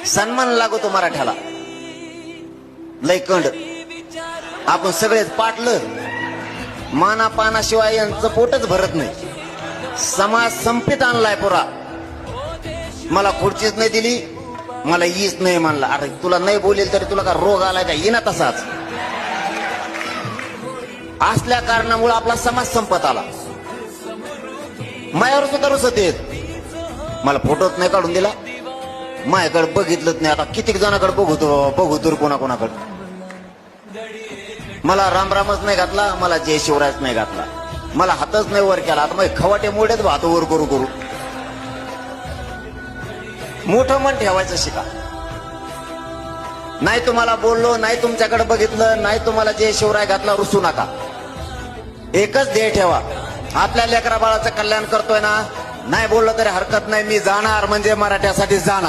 सन्मान लागतो मराठ्याला लय कंड. आपण सगळेच पाटलं माना पानाशिवाय यांचं पोटच भरत नाही. समाज संपित आणलाय पुरा. मला खुर्चीच नाही दिली, मला हीच नाही म्हणला. अरे तुला नाही बोलेल तरी तुला का रोग आलाय का? येईना तसाच. असल्या कारणामुळे आपला समाज संपत आला. मायावर सुद्धा रुसत येत. मला फोटोच नाही काढून दिला, माझ्याकडे बघितलंच नाही. आता कितीक जणांकडे बघू तर कोणाकोणाकडे. मला रामरामच नाही घातला, मला जय शिवरायच नाही घातला, मला हातच नाही वर केला. आता मग खवाटे मोठेच हात वर करू करू. मोठं मन ठेवायचं शिका. नाही तुम्हाला बोललो, नाही तुमच्याकडे बघितलं, नाही तुम्हाला जय शिवराय घातला, रुसू नका. एकच ध्येय ठेवा, आपल्या लेकरा बाळाचं कल्याण करतोय ना, नाही बोललो तरी हरकत नाही, मी जाणार म्हणजे मराठ्यासाठी जाणार.